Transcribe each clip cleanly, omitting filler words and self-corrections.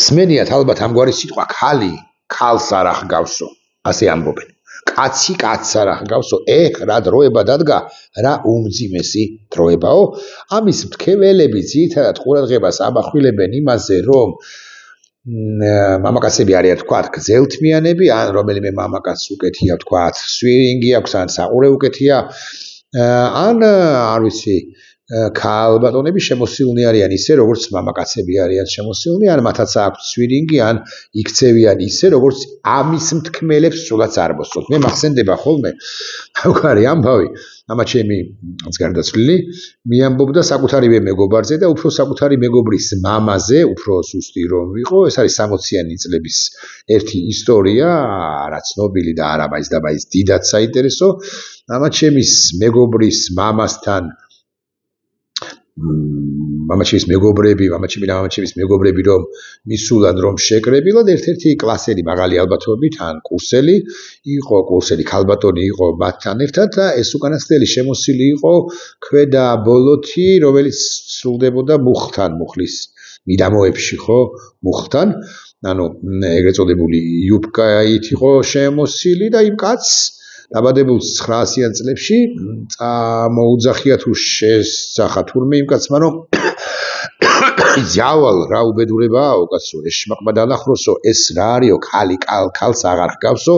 სმენიათ ალბათ ამგვარი სიტყვა ქალი ქალს არ ახგავსო ასე ამბობენ კაცი კაცს არ ახგავსო რა დროება დადგა რა უმძიმესი დროებაო ამის მტკეველები ძირითადად ყურადღებას ამახვილებენ იმაზე რომ მამაკაცები არიან თქვათ გრძელთმიანები ან რომელიმე მამაკაცს უკეთია თქვათ სვირინგი აქვს ან საყურე უკეთია ან არ ვიცი ქალბატონები შემოსილნი არიან ისე როგორც მამაკაცები არიან შემოსილნი ან მათაც აქვს სვირინგი ან იქცევიან ისე როგორც ამის მთქმელებს სულაც არ მოსწონთ მე მახსენდება ხოლმე მაგარი ამბავი ამა ჩემი გარდაცვლილი მიამბობდა საკუთარივე მეგობარზე და უფრო საკუთარი მეგობრის მამაზე უფრო სუსტი რომ ვიყო ეს არის 60-იანი წლების ერთი ისტორია არა ცნობილი და არა მაინც დიდად საინტერესო ამა ჩემის მეგობრის მამასთან მამაჩემის მეგობრები რომ მისულან რომ შეკრებილად ერთ-ერთი კლასელი მაღალი ალბათობით ან კურსელი იყო კურსელი ქალბატონი იყო მათთან ერთად და ეს უკანასკნელი შემოსილი იყო ქვედა ბოლოთი რომელიც სრულდებოდა მუხლის მიდამოებში ხო მუხთან ანუ ეგრეთ წოდებული იუბკაით იყო შემოსილი და იმ კაცს დაბადებულ 900-იან წლებში მოუძახია თუ შესახა თურმე იმ კაცმა რომ იძავალ რა უბედურებაა კაცო ეს შმაკმა დაнахროსო ეს რა არისო ქალი ქალს აღარ ჰგავსო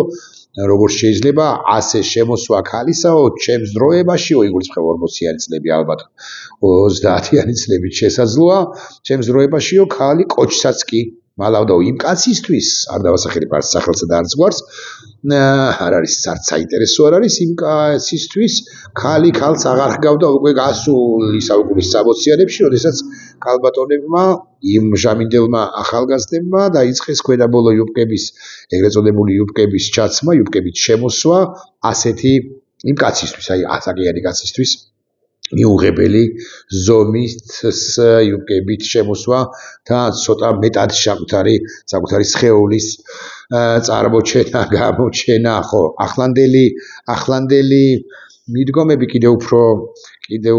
როგორ შეიძლება ასე შემოსვა ქალისაო ჩემს დროებაშიო იგულისხმება 40-იანი წლები ალბათ 30-იანი წლებით შესაძლოა ჩემს დროებაშიო ქალი კოჩსაც კი მალავდაო იმ კაცისთვის არ დავასახელებ არც სახელსა და არც გვარს არ არის არც საინტერესო არ არის იმ კაცისთვის ქალი ქალს აღარ ჰგავდა უკვე გასული საუკუნის 60-იანებში როდესაც ქალბატონებმა იმ ჟამინდელმა ახალგაზრდებმა დაიწყეს ქვედაბოლო იუბკების ეგრეთ წოდებული იუბკების ჩაცმა იუბკებით შემოსვა ასეთი იმ კაცისთვის აი ასაკიანი კაცისთვის მიუღებელი ზომის იუბკებით შემოსვა და ცოტა მეტად საკუთარი სხეულის წარმოჩენა გამოჩენა ხო ახლანდელი მიდგომები კიდე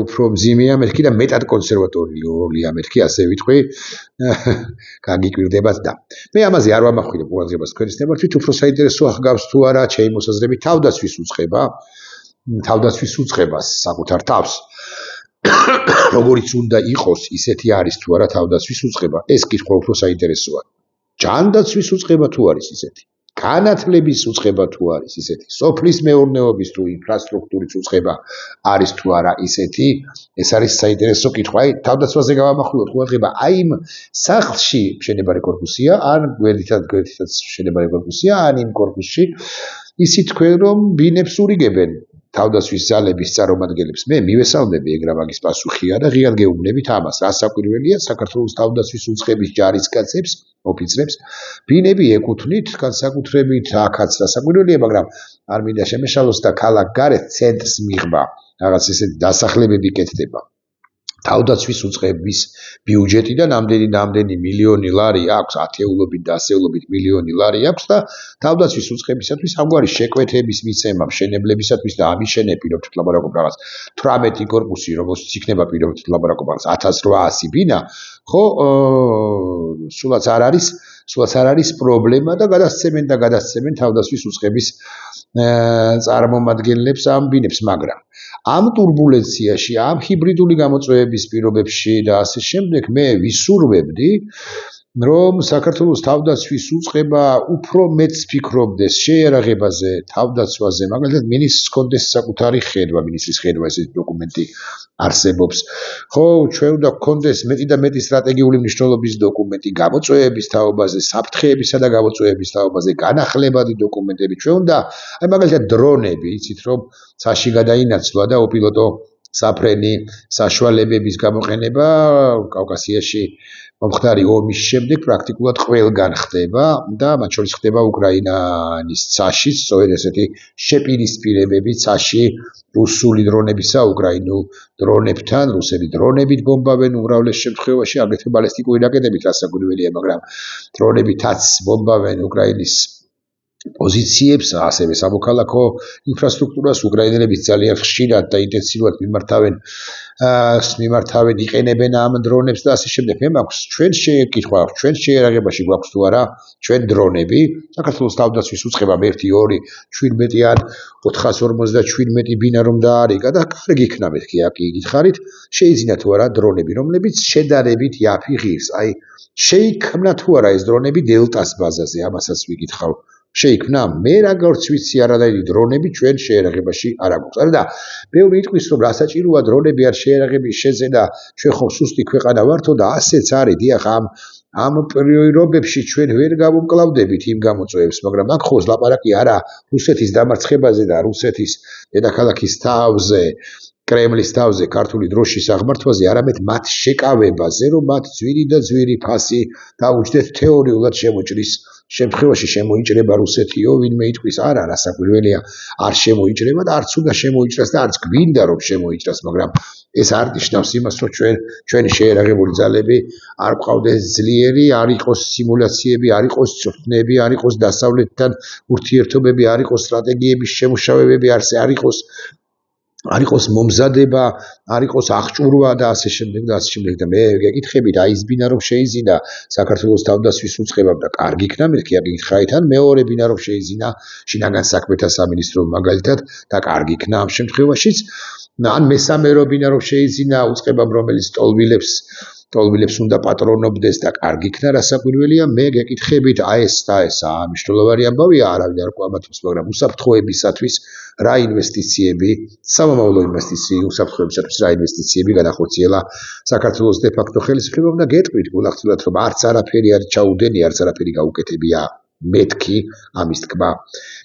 უფრო მძიმეა მეთქი და მეტად კონსერვატორულია მეთქი ასე ვიტყვი გაგიკვირდებათ და მე ამაზე არ ვამახვილებ ყურადღებას თქვენის ნებართვით უფრო საინტერესო ახგავს თუ არა ჩემი მოსაზრებით თავდაცვის უწყებას საკუთარ თავს როგორიც უნდა იყოს ისეთი არის თუ არა თავდაცვის უწყება ეს კითხვა უფრო საინტერესოა ჯანდაცვის უწყება თუ არის ისეთი განათლების უწყება თუ არის ისეთი სოფლის მეურნეობის თუ ინფრასტრუქტურის უწყება არის თუ არა ისეთი ეს არის საინტერესო კითხვა აი თავდაცვაზე გავამახვილოთ ყურადღება აი იმ სახლში მშენებარე კორპუსია ან გვერდითად მშენებარე კორპუსია ან იმ კორპუსში ისიც თქვენ რომ ბინებს ურიგებენ თავდაცვის ძალების წარმომადგენლებს მე მივესალმები ეგ რა მაგის პასუხია და ღიად გეუბნებით ამას რა საკვირველია საქართველოს თავდაცვის უწყების ჯარისკაცებს ოფიცრებს ბინები ეკუთვნით განსაკუთრებით აქაც რა საკვირველია მაგრამ არ მინდა შემეშალოს და ქალაქ გარეთ ცენტრს მიღება რაღაც ესეთი დასახლებები კეთდება თავდაცვის უწყების ბიუჯეტიდან ნამდვილი მილიონი ლარი აქვს ათეულობით და ასეულობით მილიონი ლარი აქვს და თავდაცვის უწყებისათვის ამგვარი შეკვეთების მიცემა მშენებლებისათვის და ამიშენე პირობთ ლაბორატორ რაღაც 18 კორპუსი რომელშიც იქნება პირობთ ლაბორატორ რაღაც 1800 ბინა ხო სულაც არ არის პრობლემა და გადასცემენ თავდაცვის უწყების წარმომადგენლებს ამ ბინებს მაგრამ ამ турბულენციაში ამ ჰიბრიდული გამოწვევების პირობებში და ასე შემდეგ მე ვისურვებდი რომ საქართველოს თავდაცვის უწყება უფრო მეც ფიქრობდეს შეიარაღებაზე თავდაცვაზე მაგალითად მინისტრის კონდეს საკუთარი ხედვა მინისტრის ხედვა ესეთი დოკუმენტი არსებობს ხო ჩვენ უნდა გქონდეს მეტი და მეტი სტრატეგიული მნიშვნელობის დოკუმენტი გამოწვევების თაობაზე საფრთხეებისა და გამოწვევების თაობაზე განახლებადი დოკუმენტები ჩვენ უნდა აი მაგალითად დრონები იცით რომ ცაში გადაინაცვლა და უპილოტო საფრენი საშუალებების გამოყენება კავკასიაში მომხდარი ომის შემდეგ პრაქტიკულად ყველგან ხდება და მათ შორის ხდება უკრაინის ცაში სწორედ ესეთი შეპირისპირებები ცაში რუსული დრონებისა უკრაინულ დრონებთან რუსები დრონებით ბომბავენ უმრავლეს შემთხვევაში აგრეთვე ბალისტიკური რაკეტებით რასაკვირველია მაგრამ დრონებითაც ბომბავენ უკრაინის პოზიციებს, ასევე სამოქალაქო ინფრასტრუქტურას უკრაინელები ძალიან ხშირად და ინტენსიურად მიმართავენ, იყენებენ ამ დრონებს და ასე შემდეგ. მე მაქვს ჩვენ შეკითხვა, ჩვენ შეერაღებაში გვაქვს თუ არა ჩვენ დრონები? საქართველოს თავდაცვის უწყებამ 1 2 17 ან 457 ბინა რომ დაარიგა და კარგი იქნა მეთქი აკი გითხარით, შეიძინა თუ არა დრონები, რომლებიც შედარებით იაფი ღირს. აი შეიქმნა თუ არა ეს დრონები დელტას ბაზაზე, ამასაც ვიკითხავ. შეიქმნა, მე როგორც ვიცი არანაირი დრონები ჩვენ შეერაღებაში არ აქვს. არა და ბევრი იტყვის რომ რასაჭიროა დრონები არ შეერაღების შეძენა, ჩვენ ხომ სუსტი ქვეყანა ვართო და ასეც არის. დიახ, ამ პერიოდებში ჩვენ ვერ გამომკლავდებით იმ გამოწვევებს, მაგრამ აქ ხო ლაპარაკი არა რუსეთის დამარცხებაზე და რუსეთის დედაქალაქის თავზე, კრემლის თავზე, ქართული დროშის აღმართვაზე, არამედ მათ შეკავებაზე, რომ მათ ძვირი და ძვირი ფასი დაუჯდეთ თეორიულად შემოჭრის შემთხვევაში შემოიჭრება რუსეთიო, ვინმე იტყვის არა, რასაკვირველია, არ შემოიჭრება და არც უნდა შემოიჭრას და არც გვინდა რომ შემოიჭრას, მაგრამ ეს არ ნიშნავს იმას, რომ ჩვენი შეერაღებული ძალები არ ყავდეს ძლიერი, არ იყოს სიმულაციები, არ იყოს წვრთნები, არ იყოს დასავლეთთან ურთიერთობები, არ იყოს სტრატეგიების შემუშავებები, არ იყოს მომზადება, არ იყოს აღჭურვა და ასე შემდეგ და ასე შემდეგ და მე გეკითხები რა ის ბინა რომ შეიძინა საქართველოს თავდაცვის უწყებამ და კარგი იქნა მეთქი აკითხავით ან მეორე ბინა რომ შეიძინა შინაგან საქმეთა სამინისტრომ მაგალითად და კარგი იქნა ამ შემთხვევაშიც ან მესამე რო ბინა რომ შეიძინა უწყებამ რომელიც ტოლვილებს უნდა პატრონობდეს და კარგი იქნა რასაკვირველია მე გეკითხებით აი ეს და ესაა მნიშვნელოვანი ამბავია არავინ არ გვამართობს მაგრამ უსაფრთხოებისათვის რა ინვესტიციები სამომავლო ინვესტიციები უსაფრთხოებისათვის რა ინვესტიციები განახორციელა საქართველოს დე ფაქტო ხელისუფლებამ და გეტყვით გულახდილად რომ არც არაფერი არ ჩაუდენი არც არაფერი გაუკეთებია მეთქი ამის თქმა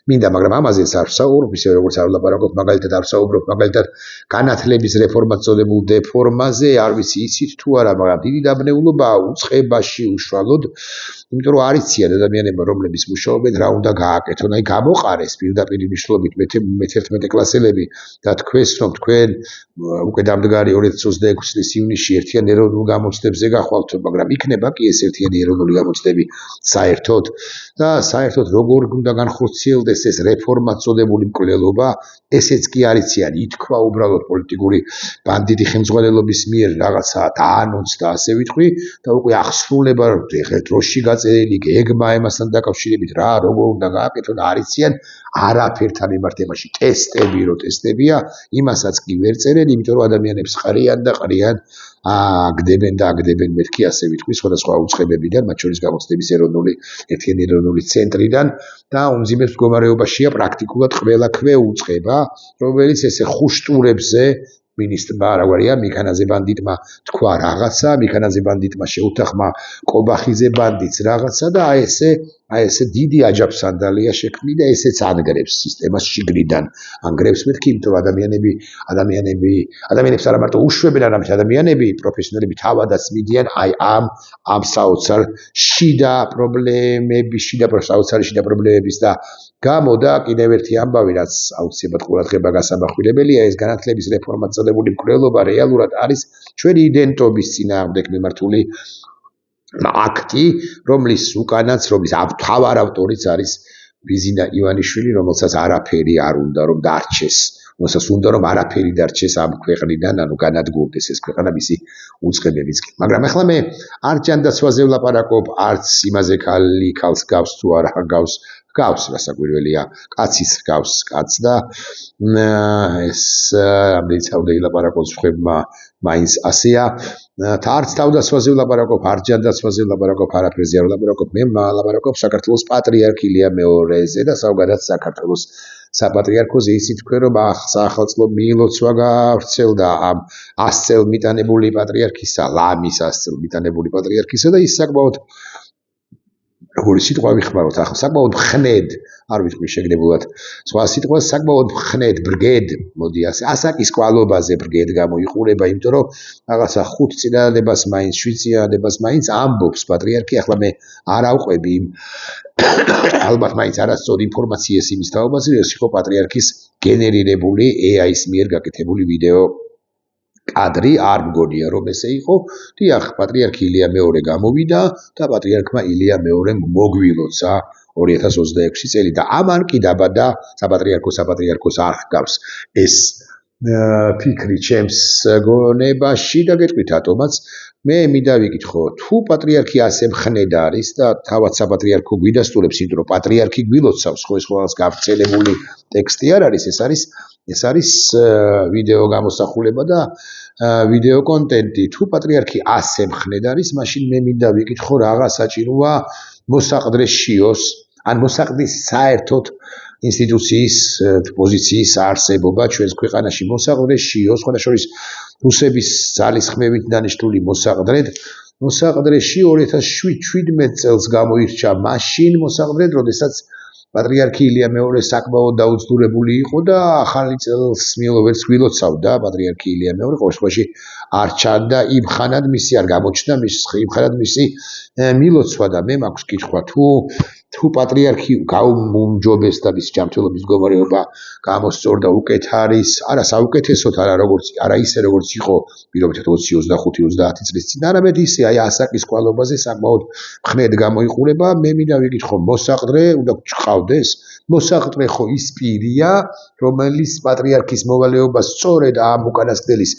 მინდა მაგრამ ამაზეც არ ვსაუბრობ ისე როგორც არ ვლაპარაკობ მაგალითად არ ვსაუბრობ მაგალითად განათლების რეფორმას წოდებულ დეფორმაზე არ ვიცი იცით თუ არა მაგრამ დიდი დაბნეულობაა უწყებაში უშუალოდ იმიტომ რომ არ იციან ადამიანებმა რომლებიც მუშაობენ რა უნდა გააკეთონ აი გამოყარეს პირდაპირ მნიშვნელობით მე-11 კლასელები და თქვენს რომ თქვენ უკვე დამდგარი 2026 წლის ივნისში ერთიან ეროვნულ გამოცდებზე გახვალთ მაგრამ იქნება კი ეს ერთიანი ეროვნული გამოცდები საერთოდ და საერთოდ როგორ უნდა განხორციელდეს ეს რეფორმა წოდებული მკვლელობა ესეც კი არ იციან ითქვა უბრალოდ პოლიტიკური ბანდიტი ხელმძღვანელობის მიერ რაღაცა დაანონსდა ასე ვიტყვი და უკვე ახსრულება დროში გაწერილი გეგმა ემასთან დაკავშირებით რა როგორ უნდა გააკეთონ არ იციან არაფერთან ემართებაში ტესტები რო ტესტებია იმასაც კი ვერ წერენ იმიტომ რომ ადამიანებს ყრიან და ყრიან აგდებენ მეთქი ასე ვიტყვი სხვადასხვა უწყებებიდან მათ შორის გამოცდების ერთიანი ეროვნული ცენტრიდან და უმძიმეს მდგომარეობაშია პრაქტიკულად ყველა უწყება რომელიც ესე ხუშტურებზე მინისტრმა რაგვარია მიქანაძე ბანდიტმა თქვა რაღაცა მიქანაძე ბანდიტმა შეუთანხმა კობახიძე ბანდიტს რაღაცა და აი ესე დიდი აჯაფსანდალია შექმნი და ესეც ანგრევს სისტემას შიგნიდან ანგრევს მეთქი იმიტომ ადამიანებს არა მარტო უშვებენ არამედ ადამიანები პროფესიონალები თავადაც მიდიან აი ამ საოცარ შიდა პრობლემების და გამო და კიდევ ერთი ამბავი რაც აუცილებლად ყურადღება გასამახვილებელია ეს განათლების რეფორმას წოდებული მკვლელობა რეალურად არის ჩვენი იდენტობის წინააღმდეგ მიმართული აქტი რომლის უკანაც რომლის თავარ ავტორიც არის ბიზინა ივანიშვილი რომელსაც არაფერი არ უნდა რომ დარჩეს რომელსაც უნდა რომ არაფერი დარჩეს ამ ქვეყნიდან ანუ განადგურდეს ეს ქვეყანა მისი უწყებებიც კი მაგრამ ახლა მე არ ჯანდაცვაზე ვლაპარაკობ არც იმაზე ქალს გავს თუ არა გავს რასაკვირველია კაცის გავს კაც და ეს ამდენიც ავდა ილაპარაკოს ხებმა მაინც ასეა და არც თავდაცვაზე ვლაპარაკობ არ ჯანდაცვაზე ვლაპარაკობ არაფერზე არ ვლაპარაკობ მე ვლაპარაკობ საქართველოს პატრიარქ ილია მეორეზე და საუბრად საქართველოს საპატრიარქოზე ისი თქვენ რომ სახელმწიფო მიილოცვა გავრცელდა ამ 100 წელ მიტანებული პატრიარქისა ლამის 100 წელ მიტანებული პატრიარქისა და ის საკმაოდ როგორი სიტყვა ვიხმაროთ ახლა საკმაოდ ხნედ არ ვიტყვი შეგნებულად სხვა სიტყვა საკმაოდ ხნედ ბრგედ მოდი ასაკის კვალობაზე ბრგედ გამოიყურება იმიტომ რომ რაღაცა 5 წინადადებას მაინც 7 წინადადებას მაინც ამბობს პატრიარქი ახლა მე არ ავყვები ალბათ მაინც არასწორი ინფორმაციას იმის თაობაზე ეს იყო პატრიარქის გენერირებული AI-ის მიერ გაკეთებული ვიდეო კადრი არ მგონია რომ ესე იყო დიახ პატრიარქი ილია მეორე გამოვიდა და პატრიარქმა ილია მეორემ მოგვილოცა 2026 წელი და ამან კი დაბადა საპატრიარქოს არ ჰგავს ეს ფიქრი ჩემს გონებაში და გეტყვით რატომაც მე მინდა ვიკითხო თუ პატრიარქი ასე მხნედა არის და თავად საპატრიარქო გვიდასტურებს იმიტომ რომ პატრიარქი გვილოცავს ყოველს გავრცელებული ტექსტი არ არის ეს არის ვიდეო გამოსახულება და ვიდეო კონტენტი თუ პატრიარქი ასე მხნედ არის მაშინ მე მინდა ვიკითხო რაღა საჭიროა მოსაყდრე შიოს ან მოსაყდრის საერთოდ ინსტიტუციის პოზიციის არსებობა ჩვენს ქვეყანაში მოსაყდრე შიოს სხვადასხვა რუსების ძალისხმევით დანიშნული მოსაყდრეში 2017 წელს გამოირჩა მაშინ მოსაყდრედ როდესაც პატრიარქი ილია მეორე საკმაოდ დაუძდურებული იყო და ახალი წელს მიულო ვერც გვილოცავდა პატრიარქი ილია მეორე ყოველ შემთხვევაში არ ჩანდა იმ ხანად მისი არ გამოჩნდა იმ ხანად მისი მილოცვა და მე მაქვს კითხვა თუ პატრიარქი გაუმჯობეს და მის ჯანმრთელობის მდგომარეობა გამოსწორდა უკეთ არის არა საუკეთესოდ არა ისე როგორც იყო პირობითად 20-25-30 წლის წინ არამედ ისე აი ასაკის კვალობაზე საკმაოდ მხნედ გამოიყურება მე მინდა ვიკითხო მოსაყდრე უნდა გყავდეს მოსაყდრე ხო ის პირია რომელიც პატრიარქის მოვალეობას სწორედ ამ უკანასკნელის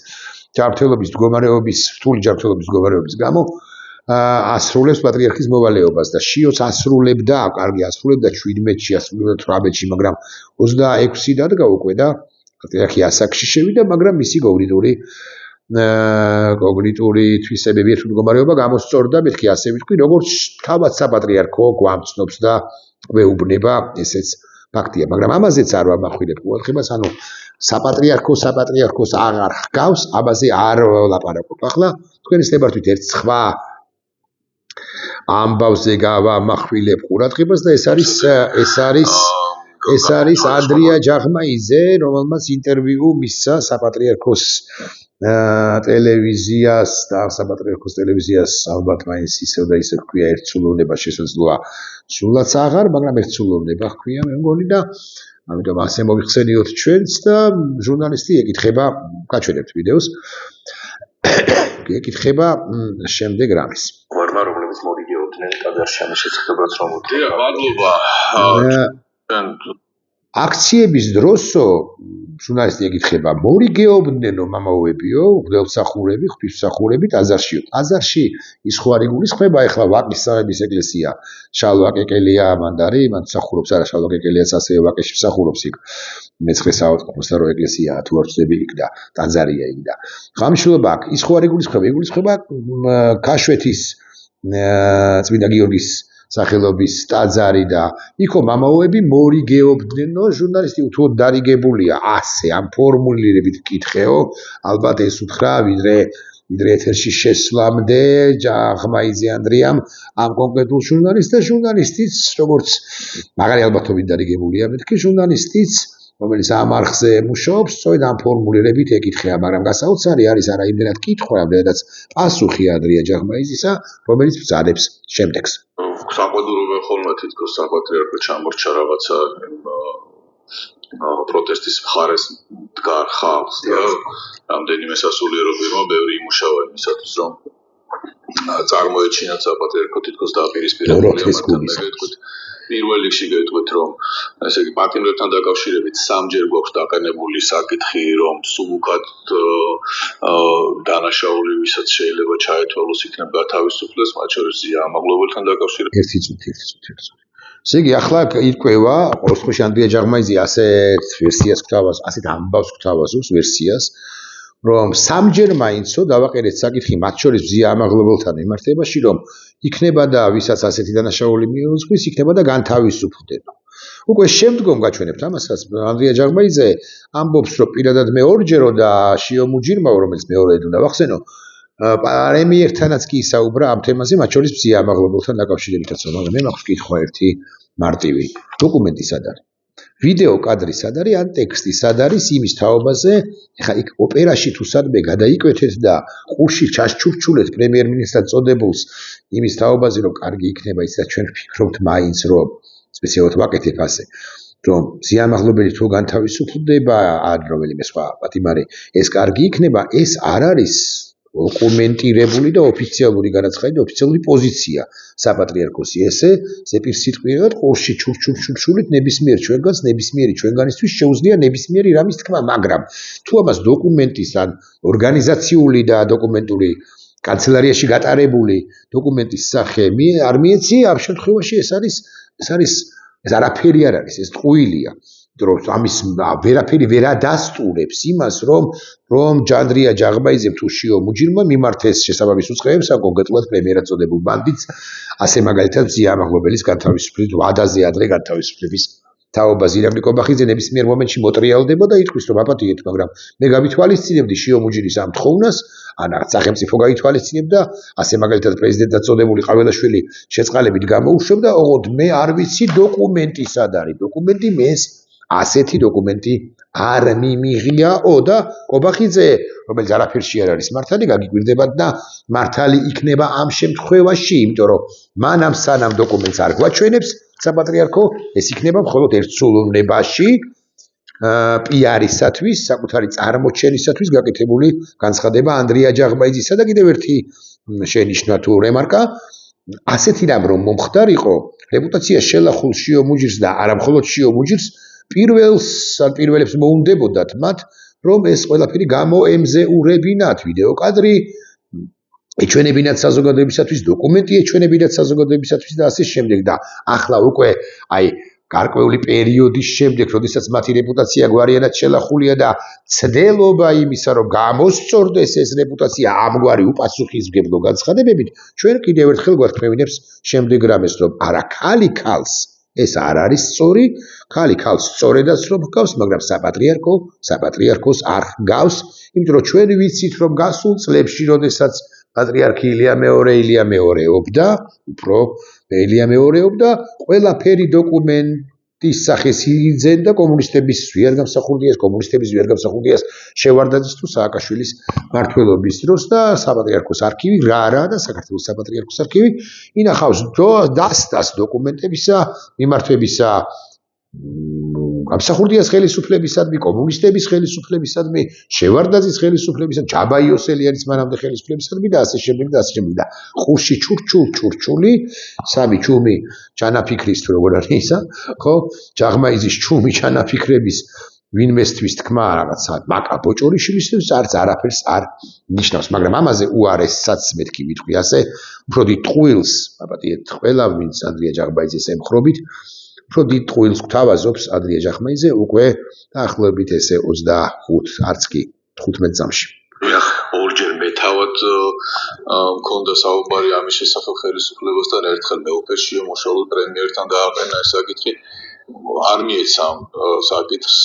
ჯანმრთელობის მდგომარეობის რთული ჯანმრთელობის მდგომარეობის გამო ასრულებს პატრიარქის მოვალეობას და შიოც ასრულებდა, კარგი ასრულებდა 17-ში, ასრულებდა 18-ში, მაგრამ 26-ი დადგა უკვე და პატრიარქი ასაკში შევიდა, მაგრამ მისი კოგნიტური თვისებები თუ მდგომარეობა გამოსწორდა, მეთქი ასე ვიტყვი, როგორც თავად საპატრიარქო გვამცნობს და გვეუბნება, ესეც ფაქტია, მაგრამ ამაზეც არ ვამახვილებ ყოველდღიურად, ანუ საპატრიარქოს აღარ ჰგავს, ამაზე არ ვლაპარაკობ. ახლა თქვენის ნებართვით ერთ სხვა ამბავზე გავამახვილებ ყურადღებას და ეს არის ანდრია ჯაღმაიძე, რომელმაც ინტერვიუ მისცა საპატრიარქოს ტელევიზიას და საპატრიარქოს ტელევიზიას ალბათ მაინც ისევ და ისევ ჰქვია ერთსულოვნება შესაძლოა სულაც აღარ, მაგრამ ერთსულოვნება ჰქვია მე მგონი და ამიტომ ასე მოიხსენიოთ ჩვენც და ჟურნალისტი ეკითხება, გაჩვენებთ ვიდეოს. ეკითხება შემდეგ რამეს. ვარმა რომლებიც მორიგეობდნენ ტაძარში შესაძლებელს რომ უთხრა. მადლობა. აქციების დროსო ჟურნალისტი ეკითხება მორიგეობდნენო მამაოებიო, ღვთისმსახურები, ღვთისმსახურები ტაძარშიო. ტაძარში ის ხო არ იგულისხმება ახლა ვაკის სამების ეკლესია. შალვა კეკელია მანდარი, მან მსახურობს არა შალვა კეკელიაც ასევე ვაკეში მსახურობს იქ. მეცხრე საავადმყოფოს და რო ეკლესია თუ არ ვწდები იქ და ტაძარია იქ და ღამშილობა აქ ის ხო არ იგულისხმება ქაშვეთის წმინდა გიორგის სახელობის ტაძარი და იქო მამაოები მორიგეობდნენო ჟურნალისტი უთუოდ დარიგებულია ასე ამ ფორმულირებით კითხეო ალბათ ეს უთხრა ვიდრე ეთერში შესვლამდე ჯაღმაიძე ანდრიამ ამ კონკრეტულ ჟურნალისტს და ჟურნალისტიც როგორც მაგარი ალბათობით დარიგებულია მეთქი ჟურნალისტიც რომელიც ამ არხზე მუშაობს, სწორედ ამ ფორმულირებით ეკითხება, მაგრამ გასაოცარი არის არა იმდენად კითხვა, რამდენადაც პასუხი ანდრია ჯაღმაიძისა, რომელიც ბრძანებს შემდეგს. საყვედურობა ხოლმე თითქოს საპატრიარქო ჩამორჩა რაღაცა პროტესტის მხარეს დგარ ხალხს და რამდენიმე სასულიერობებმა ბევრი იმუშავა იმისათვის, რომ წარმოეჩინათ საპატრიარქო თითქოს დააპირისპირებული პირველ რიგში გეტყვით რომ ესე იგი პატიმრებთან დაკავშირებით სამჯერ გვაქვს დაყენებული საკითხი რომ სულ უკეთ დანაშაული ვისაც შეიძლება ჩაეთვალოს იქნება გათავისუფლდეს მათ შორის ზიამაღლებელთან დაკავშირებით ერთი წუთი ესე იგი ახლა ირკვევა ყოველთვის ანდრია ჯაღმაიძე ასეთ ვერსიას გვთავაზ ასეთ ამბავს გვთავაზობს ვერსიას რომ სამჯერ მაინცო დავაყენეთ საკითხი მათ შორის ზიამაღლებელთან მიმართებაში რომ იქნება და ვისაც ასეთი დანაშაული მიუძღვის, იქნება და განთავისუფლდება. უკვე შემდგომ გაჩვენებთ ამასაც ანდრია ჯაღმაიძე ამბობს, რომ პირადად მე ორჯერო და შიო მუჯირმაო, რომელიც მეორედ უნდა ვახსენო, პრემიერთანაც კი ისაუბრა ამ თემაზე, მათ შორის ზიამაღლებელთან დაკავშირებითაც, მაგრამ მე მაქვს კითხვა ერთი მარტივი. დოკუმენტი სად არის? ვიდეო კადრი სად არის ან ტექსტი სად არის იმის თაობაზე, ეხლა იქ ოპერაში თუ სადმე გადაიკვეთეთ და ყურში ჩასჩურჩულეთ პრემიერ-მინისტრად წოდებულს იმის თაობაზე რომ კარგი იქნება ისაც ჩვენ ვფიქრობთ მაინც რომ სპეციალურად ვაკეთებ ასე რომ ზიამაღლებელი თუ განთავისუფლდება ან რომელიმე სხვა პატიმარი ეს კარგი იქნება ეს არ არის დოკუმენტირებული და ოფიციალური განაცხადი და ოფიციალური პოზიცია საპატრიარქოსი ესე ზეპირსიტყვიერად ყურში ჩურჩულით ნებისმიერი ჩვენგანისთვის შეუძლია ნებისმიერი რამის თქმა, მაგრამ თუ ამას დოკუმენტის ან ორგანიზაციული და დოკუმენტური კანცელარიაში გატარებული დოკუმენტის სახე არ მიეცი, ამ შემთხვევაში ეს არაფერი არ არის, ეს ტყუილია. ამის ვერაფერი ვერ ადასტურებს იმას, რომ ანდრია ჯაღბაიძემ თუ შიო მუჯირმა მიმართეს შესაბამის უწყებებს, ან კონკრეტულად პრემიერად წოდებულ ბანდიტს, ასე მაგალითად მზია ამაღლობელის განთავისუფლების ვადაზე ადრე განთავისუფლების თაობა ზირაბლი კობახიძე ნებისმიერ მომენტში მოტრიალდება და იტყვის, რომ აპატიეთ, მაგრამ მე გავითვალისწინებდი შიო მუჯირის ამ თხოვნას, ან სახელმწიფო გაითვალისწინებდა, ასე მაგალითად პრეზიდენტად წოდებული ყაველაშვილი შეწყალებით გამოუშვებდა, ოღონდ მე არ ვიცი დოკუმენტი სად არის. დოკუმენტი მეს ასეთი დოკუმენტი არ მიმიღიაო და კობახიძე, რომელიც არაფერში არ არის მართალი, გაგიკვირდებათ და მართალი იქნება ამ შემთხვევაში, იმიტომ რომ მან ამ სანამ დოკუმენტს არ გვაჩვენებს საპატრიარქო, ეს იქნება მხოლოდ ერთსულოვნებაში პიარისათვის, საკუთარი წარმოჩენისათვის გაკეთებული განცხადება ანდრია ჯაღბაიძისა და კიდევ ერთი შენიშვნა თუ რემარკა, ასეთი რამ რომ მომხდარიყო, რეპუტაცია შელახულ შიო მუჯირს და არა მხოლოდ შიო მუჯირს პირველებს მოუნდებოდათ მათ, რომ ეს ყველაფერი გამოემზეურებინათ ვიდეო კადრი, ეჩვენებინათ საზოგადოებისათვის, დოკუმენტი ეჩვენებინათ საზოგადოებისათვის და ასე შემდეგ და ახლა უკვე გარკვეული პერიოდის შემდეგ, როდესაც მათი რეპუტაცია გვარიანად შელახულია და ცდელობა იმისა, რომ გამოსწორდეს ეს რეპუტაცია ამგვარი უპასუხისმგებლო განცხადებებით, ჩვენ კიდევ ერთხელ გვათქმევინებს შემდეგ რამეს, რომ არა ქალი ქალს ეს არ არის სწორი, ქალი ქალს სწორედაც რომ ჰგავს, მაგრამ საპატრიარქოს არ ჰგავს, იმიტომ რომ ჩვენ ვიცით, რომ გასულ წლებში, როდესაც პატრიარქი ილია მეორეობდა, ყველაფერი დოკუმენტის სახეს იძენდა კომუნისტების ვერ გამსახურდიას შევარდაძის თუ სააკაშვილის მმართველობის დროს და საპატრიარქოს არქივი რა და საქართველოს საპატრიარქოს არქივი ინახავს დასტას დოკუმენტებისა, მიმართვებისა გამსახურდიას ხელისუფლებისადმი, კომუნისტების ხელისუფლებისადმი, შევარდაძის ხელისუფლებისადმი, ჯაბა იოსელიანის მანამდე ხელისუფლებისადმი და ასე შემდეგ და ხურში ჩურჩული, სამი ჩუმი ჩანაფიქრის თუ როგორ არის ისა, ხო? ჯაღმაიზის ჩუმი ჩანაფიქრების ვინმესთვის თქმა რაღაცა მაკა ბოჭორიშვილისთვის არაფერს არ ნიშნავს, მაგრამ ამაზე უარესსაც მეთქი ვიტყვი ასე, უფრო დიდ ტყუილს, აპატიეთ ყველა ვინც ანდრია ჯაღბაიძეს ემხრობით, უფრო დიდ ტყუილს გვთავაზობს ანდრია ჯაღბაიძე უკვე დაახლოებით ესე 25 არც კი 15 წამში. ორჯერ მეთავად მქონდა საუბარი ამის შესახებ ხელისუფლებასთან, ერთხელ მეუფეშიო მოშალულ პრემიერთან დააყენა ეს საკითხი. არ მიეცა საკითხს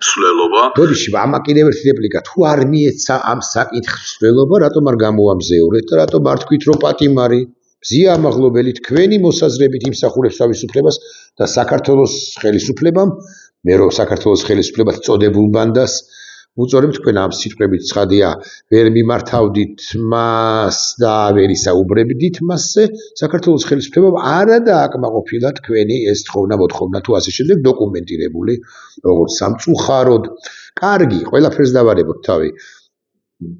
მსვლელობა. დოდიში, ამა კიდევ ერთი რეპლიკა, თუ არ მიეცა ამ საკითხს მსვლელობა, რატომ არ გამოამზეურეთ და რატომ არ თქვით, რომ პატიმარი მზია ამაღლობელი თქვენი მოსაზრებით იმსახურებს თავისუფლებას და საქართველოს ხელისუფლებამ, მე რომ საქართველოს ხელისუფლებად წოდებულ ბანდას უწორებთ თქვენ ამ სიტყვებით ცხადია, ვერ მიმართავდით მას და ვერ ისაუბრებდით მასზე, საქართველოს ხელისუფლებამ არა დააკმაყოფილა თქვენი ეს მოთხოვნა თუ ასე შემდეგ დოკუმენტირებული, როგორც სამწუხაროდ. კარგი, ყველაფერს დავარებოთ თავი.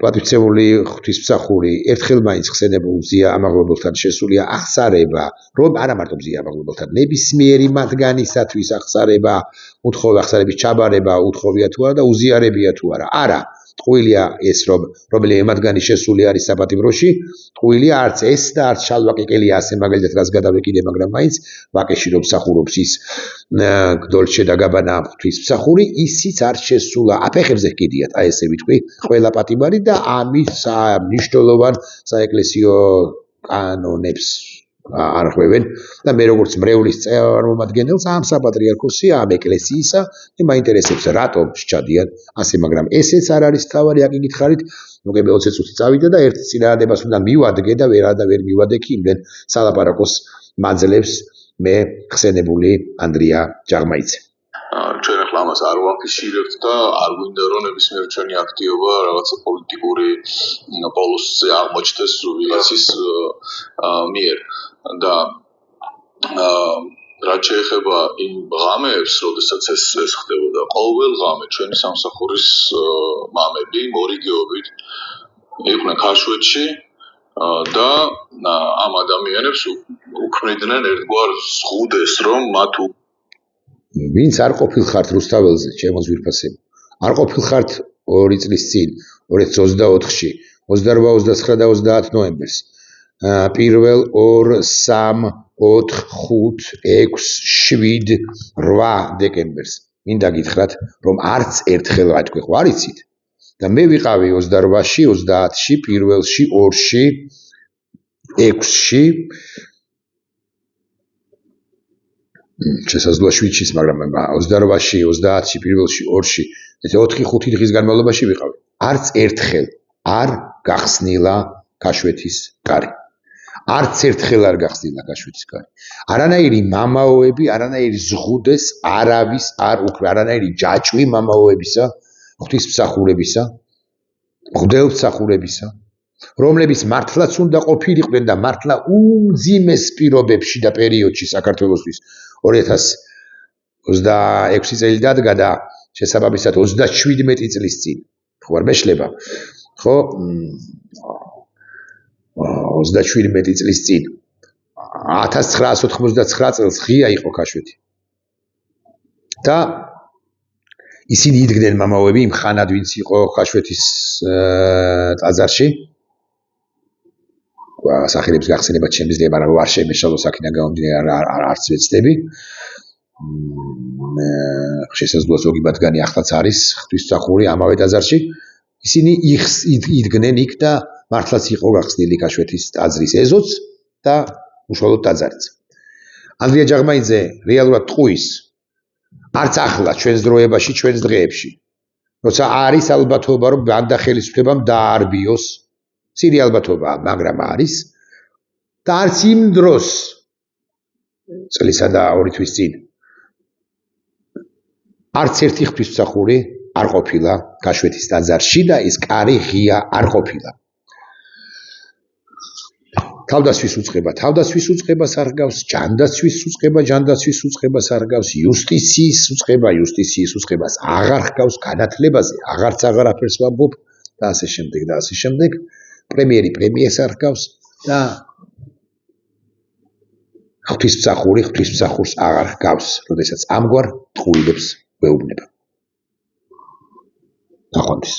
პატრიცემული ღვთისმსახური ერთხელ მაინც ხსენებულ მზია ამაღლობელთან შესულია აღსარება, რომ არა მარტო მზია ამაღლობელთან, ნებისმიერი მათგანისათვის აღსარება, აღსარების ჩაბარება უთხოვია თუ არა და უზიარებია თუ არა. არა, ტყუილია ეს რომ რომელიმე მათგანი შესული არის საპატიმროში, ტყუილია არც ეს და არც შალვა კეკელია ასე მაგალითად რას გადავეკიდე, მაგრამ მაინც ვაკეში რომ მსახურობს ის დოლჩე და გაბანა ღვთისმსახური, ისიც არ შესულა. აფეხებზე ჰკიდიათ, აი ესე ვიტყვი, ყველა პატიმარი და ამის მნიშვნელოვან საეკლესიო კანონებს არ ხვევენ და მე როგორც მრევლის წარმომადგენელს ამ საპატრიარქოსი, ამ ეკლესიისა, მაინტერესებს რატომ სჩადიან ასე, მაგრამ ესეც არ არის თავარი, აქ იგითხარით, მოგები 20 წუთი წავიდა და ერთ წინააღმდეგობას უნდა მივადგე და ვერ მივადე კი იმდენ სალაპარაკოს მაძლევს მე ხსენებული ანდრია ჯაღმაიძე. ჩვენ ახლა ამას არ ვაფიშირებთ და არ გვინდა რომ ნებისმიერ ჩვენი აქტივობა რაღაცა პოლიტიკური პოლუსზე აღმოჩნდეს ვიღაცის მიერ და რაც შეეხება იმ ღამეებს, როდესაც ეს ხდებოდა, ყოველ ღამე ჩვენი სამსახურის მამები მორიგეობით იყვნენ ქაშვეთში და ამ ადამიანებს უქმნიდნენ ერთგვარ ზღუდეს, რომ მათ ვინც არ ყოფილხართ რუსთაველზე, ჩემო ძვირფასებო, არ ყოფილხართ 2 წლის წინ, 2024-ში, 28, 29 და 30 ნოემბერს, 1, 2, 3, 4, 5, 6, 7, 8 დეკემბერს. მინდა გითხრათ, რომ არც ერთხელ რა თქვი, ხო არ იცით? და მე ვიყავი 28-ში, 30-ში, 1-ში, 2-ში, 6-ში, შესაძლოა 7-ში, მაგრამ 28-ში, 30-ში, 1-ში, 2-ში, ესე 4-5 დღის განმავლობაში ვიყავი. არც ერთხელ არ გახსნილა ქაშვეთის კარი. არც ერთხელ არ გახსნილა ქაშვეთის კარი. არანაირი მამაოები, არანაირი ზღუდეს არავის არ უქმნა, არანაირი ჯაჭვი მამაოებისა, ღვთისმსახურებისა, მღვდელმსახურებისა, რომლებიც მართლაც უნდა ყოფილიყვნენ და მართლა უმძიმეს პირობებში და პერიოდში საქართველოსთვის 2026 წელი დადგა და შესაბამისად 37 წლის წინ. ხო არ მეშლება? ხო? 37 წლის წინ 1989 წელს ღია იყო ქაშვეთი. და ისინი იდგნენ მამაოები იმ ხანად ვინც იყო ქაშვეთის ტაძარში. სახელებს გახსენება შემიძლია, მაგრამ არ შემეშალო აქედან გამომდინარე არც ვეცდები. შესაძლოა ზოგი მათგანი ახლაც არის ღვთისმსახური ამავე ტაძარში. ისინი იდგნენ იქ და მართლაც იყო გახსნილი ქაშვეთის ტაძრის ეზოც და უშუალოდ ტაძარიც. ანდრია ჯაღმაიძე რეალურად ტყუის არც ახლა ჩვენს დროებაში, ჩვენს დღეებში. როცა არის ალბათობა, რომ ბანდა ხელისუფლებამ დაარბიოს, სირი ალბათობაა, მაგრამ არის და არც იმ დროს წლისა და 2 თვის წინ არც ერთი ღვთისმსახური არ ყოფილა ქაშვეთის ტაძარში და ეს კარი ღია არ ყოფილა. თავდაცვის უწყებას არ გავს, ჯანდაცვის უწყებას არ გავს, იუსტიციის უწყებას აღარ ჰგავს, განათლებაზე აღარც აღარაფერს ვამბობ და ასე შემდეგ. პრემიერს არ ჰგავს და ღვთისმსახურს აღარ ჰგავს, როდესაც ამგვარ ტყუილებს ვეუბნება. ნახვამდის.